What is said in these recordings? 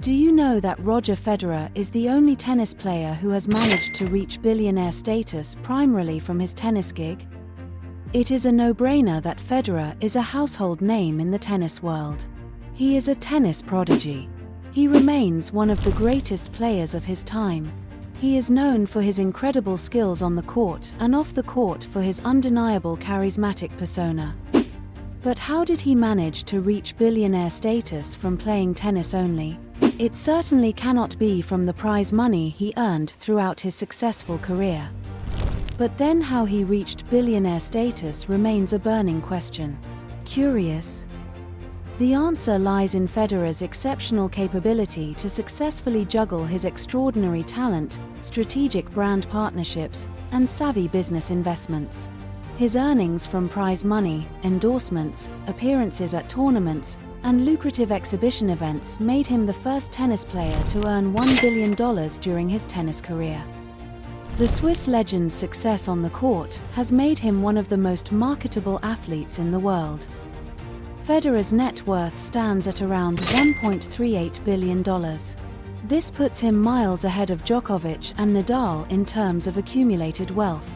Do you know that Roger Federer is the only tennis player who has managed to reach billionaire status primarily from his tennis gig? It is a no-brainer that Federer is a household name in the tennis world. He is a tennis prodigy. He remains one of the greatest players of his time. He is known for his incredible skills on the court and off the court for his undeniable charismatic persona. But how did he manage to reach billionaire status from playing tennis only? It certainly cannot be from the prize money he earned throughout his successful career. But then how he reached billionaire status remains a burning question. Curious? The answer lies in Federer's exceptional capability to successfully juggle his extraordinary talent, strategic brand partnerships, and savvy business investments. His earnings from prize money, endorsements, appearances at tournaments, and lucrative exhibition events made him the first tennis player to earn $1 billion during his tennis career. The Swiss legend's success on the court has made him one of the most marketable athletes in the world. Federer's net worth stands at around $1.38 billion. This puts him miles ahead of Djokovic and Nadal in terms of accumulated wealth.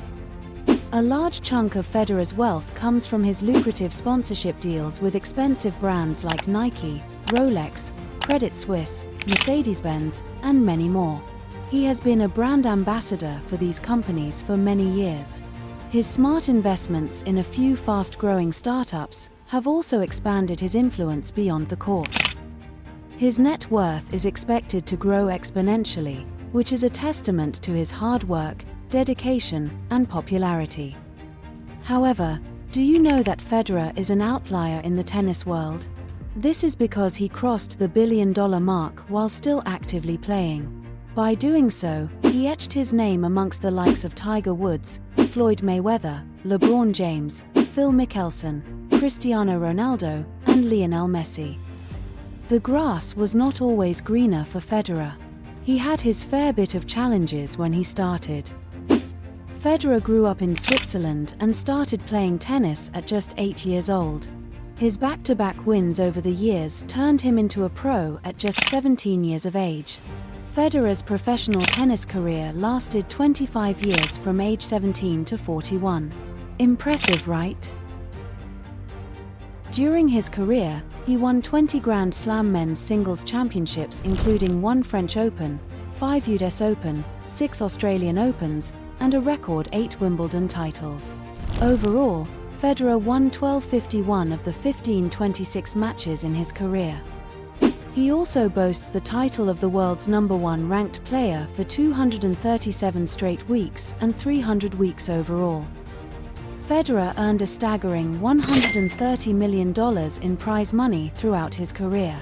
A large chunk of Federer's wealth comes from his lucrative sponsorship deals with expensive brands like Nike, Rolex, Credit Suisse, Mercedes-Benz, and many more. He has been a brand ambassador for these companies for many years. His smart investments in a few fast-growing startups have also expanded his influence beyond the court. His net worth is expected to grow exponentially, which is a testament to his hard work, dedication, and popularity. However, do you know that Federer is an outlier in the tennis world? This is because he crossed the billion-dollar mark while still actively playing. By doing so, he etched his name amongst the likes of Tiger Woods, Floyd Mayweather, LeBron James, Phil Mickelson, Cristiano Ronaldo, and Lionel Messi. The grass was not always greener for Federer. He had his fair bit of challenges when he started. Federer grew up in Switzerland and started playing tennis at just 8 years old. His back-to-back wins over the years turned him into a pro at just 17 years of age. Federer's professional tennis career lasted 25 years from age 17 to 41. Impressive, right? During his career, he won 20 Grand Slam men's singles championships including 1 French Open, 5 US Open, 6 Australian Opens, and a record 8 Wimbledon titles. Overall, Federer won 1251 of the 1526 matches in his career. He also boasts the title of the world's #1 ranked player for 237 straight weeks and 300 weeks overall. Federer earned a staggering $130 million in prize money throughout his career.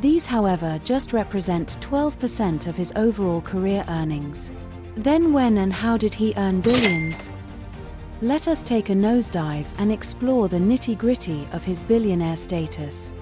These, however, just represent 12% of his overall career earnings. Then when and how did he earn billions? Let us take a nosedive and explore the nitty-gritty of his billionaire status.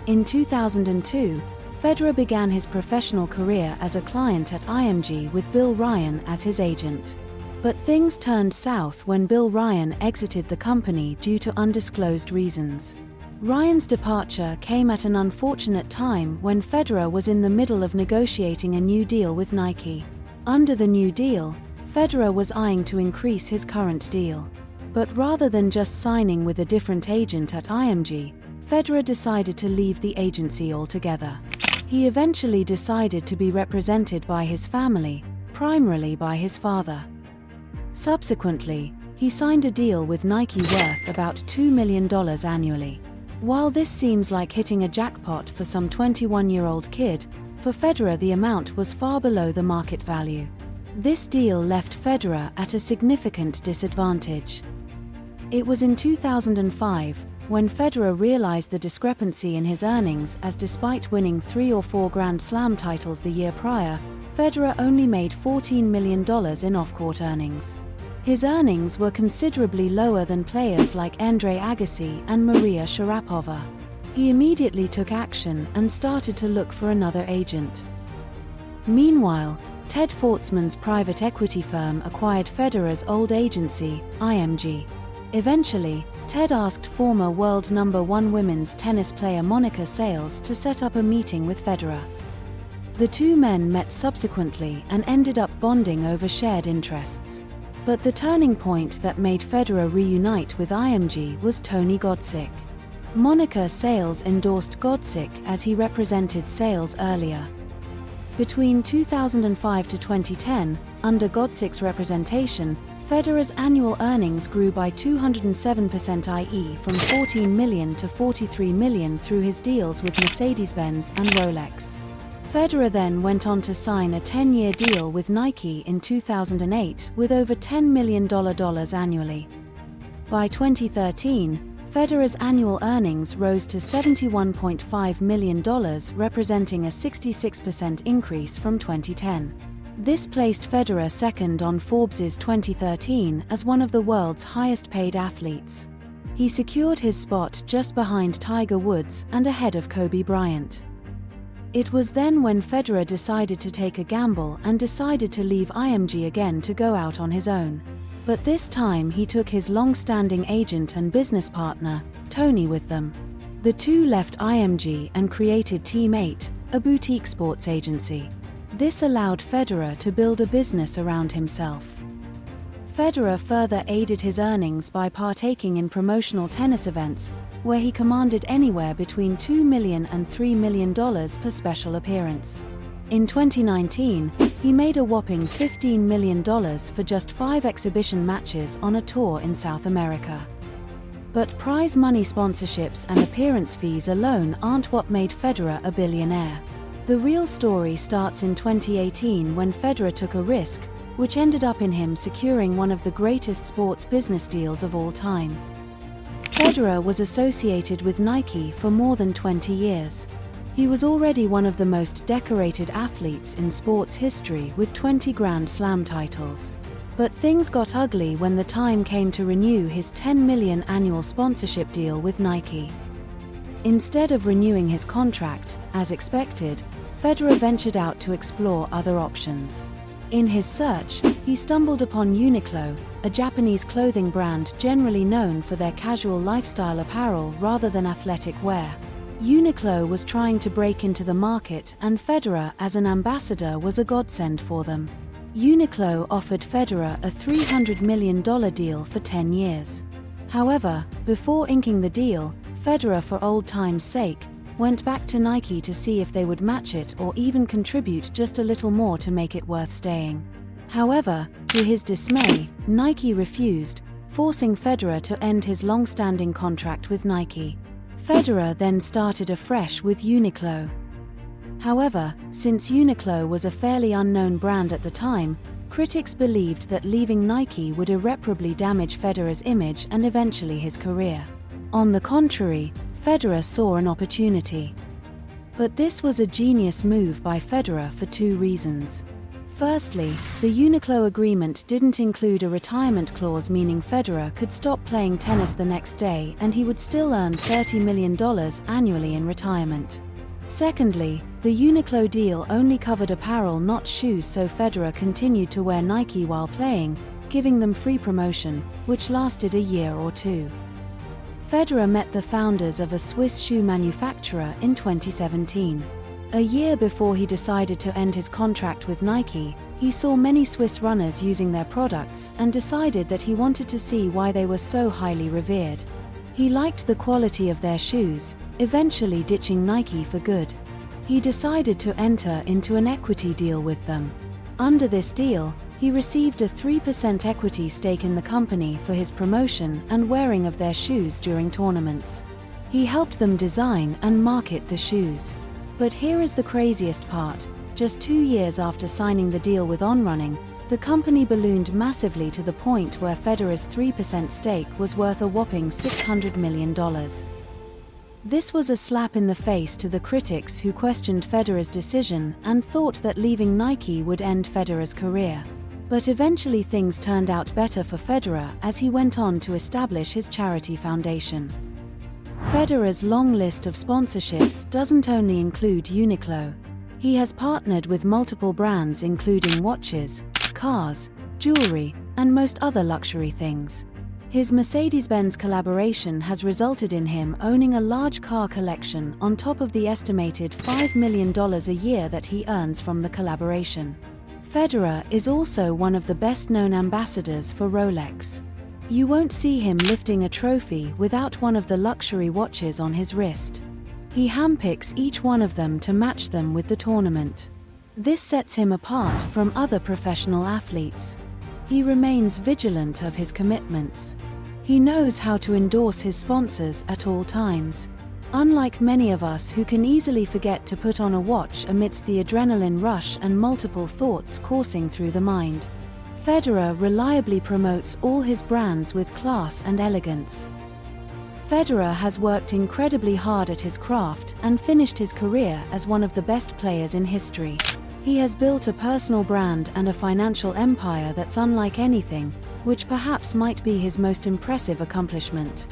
In 2002, Federer began his professional career as a client at IMG with Bill Ryan as his agent. But things turned south when Bill Ryan exited the company due to undisclosed reasons. Ryan's departure came at an unfortunate time when Federer was in the middle of negotiating a new deal with Nike. Under the new deal, Federer was eyeing to increase his current deal. But rather than just signing with a different agent at IMG, Federer decided to leave the agency altogether. He eventually decided to be represented by his family, primarily by his father. Subsequently, he signed a deal with Nike worth about $2 million annually. While this seems like hitting a jackpot for some 21-year-old kid, for Federer the amount was far below the market value. This deal left Federer at a significant disadvantage. It was in 2005 when Federer realized the discrepancy in his earnings, as despite winning 3 or 4 Grand Slam titles the year prior, Federer only made $14 million in off-court earnings. His earnings were considerably lower than players like Andre Agassi and Maria Sharapova. He immediately took action and started to look for another agent. Meanwhile, Ted Fortsman's private equity firm acquired Federer's old agency, IMG. Eventually, Ted asked former world #1 women's tennis player Monica Seles to set up a meeting with Federer. The two men met subsequently and ended up bonding over shared interests. But the turning point that made Federer reunite with IMG was Tony Godsick. Monica Sales endorsed Godsick as he represented Sales earlier. Between 2005 to 2010, under Godsick's representation, Federer's annual earnings grew by 207%, i.e. from $14 million to $43 million through his deals with Mercedes-Benz and Rolex. Federer then went on to sign a 10-year deal with Nike in 2008 with over $10 million annually. By 2013, Federer's annual earnings rose to $71.5 million, representing a 66% increase from 2010. This placed Federer second on Forbes' 2013 as one of the world's highest-paid athletes. He secured his spot just behind Tiger Woods and ahead of Kobe Bryant. It was then when Federer decided to take a gamble and decided to leave IMG again to go out on his own. But this time he took his long-standing agent and business partner, Tony, with them. The two left IMG and created Team 8, a boutique sports agency. This allowed Federer to build a business around himself. Federer further aided his earnings by partaking in promotional tennis events, where he commanded anywhere between $2 million and $3 million per special appearance. In 2019, he made a whopping $15 million for just 5 exhibition matches on a tour in South America. But prize money, sponsorships and appearance fees alone aren't what made Federer a billionaire. The real story starts in 2018 when Federer took a risk, which ended up in him securing one of the greatest sports business deals of all time. Federer was associated with Nike for more than 20 years. He was already one of the most decorated athletes in sports history with 20 Grand Slam titles. But things got ugly when the time came to renew his $10 million annual sponsorship deal with Nike. Instead of renewing his contract, as expected, Federer ventured out to explore other options. In his search, he stumbled upon Uniqlo, a Japanese clothing brand generally known for their casual lifestyle apparel rather than athletic wear. Uniqlo was trying to break into the market, and Federer as an ambassador was a godsend for them. Uniqlo offered Federer a $300 million deal for 10 years. However, before inking the deal, Federer, for old time's sake, went back to Nike to see if they would match it or even contribute just a little more to make it worth staying. However, to his dismay, Nike refused, forcing Federer to end his long-standing contract with Nike. Federer then started afresh with Uniqlo. However, since Uniqlo was a fairly unknown brand at the time, critics believed that leaving Nike would irreparably damage Federer's image and eventually his career. On the contrary, Federer saw an opportunity. But this was a genius move by Federer for 2 reasons. Firstly, the Uniqlo agreement didn't include a retirement clause, meaning Federer could stop playing tennis the next day and he would still earn $30 million annually in retirement. Secondly, the Uniqlo deal only covered apparel, not shoes, so Federer continued to wear Nike while playing, giving them free promotion, which lasted a year or 2. Federer met the founders of a Swiss shoe manufacturer in 2017. A year before he decided to end his contract with Nike, he saw many Swiss runners using their products and decided that he wanted to see why they were so highly revered. He liked the quality of their shoes, eventually ditching Nike for good. He decided to enter into an equity deal with them. Under this deal, he received a 3% equity stake in the company for his promotion and wearing of their shoes during tournaments. He helped them design and market the shoes. But here is the craziest part: just 2 years after signing the deal with Onrunning, the company ballooned massively to the point where Federer's 3% stake was worth a whopping $600 million. This was a slap in the face to the critics who questioned Federer's decision and thought that leaving Nike would end Federer's career. But eventually things turned out better for Federer as he went on to establish his charity foundation. Federer's long list of sponsorships doesn't only include Uniqlo. He has partnered with multiple brands including watches, cars, jewelry, and most other luxury things. His Mercedes-Benz collaboration has resulted in him owning a large car collection on top of the estimated $5 million a year that he earns from the collaboration. Federer is also one of the best-known ambassadors for Rolex. You won't see him lifting a trophy without one of the luxury watches on his wrist. He handpicks each one of them to match them with the tournament. This sets him apart from other professional athletes. He remains vigilant of his commitments. He knows how to endorse his sponsors at all times. Unlike many of us who can easily forget to put on a watch amidst the adrenaline rush and multiple thoughts coursing through the mind, Federer reliably promotes all his brands with class and elegance. Federer has worked incredibly hard at his craft and finished his career as one of the best players in history. He has built a personal brand and a financial empire that's unlike anything, which perhaps might be his most impressive accomplishment.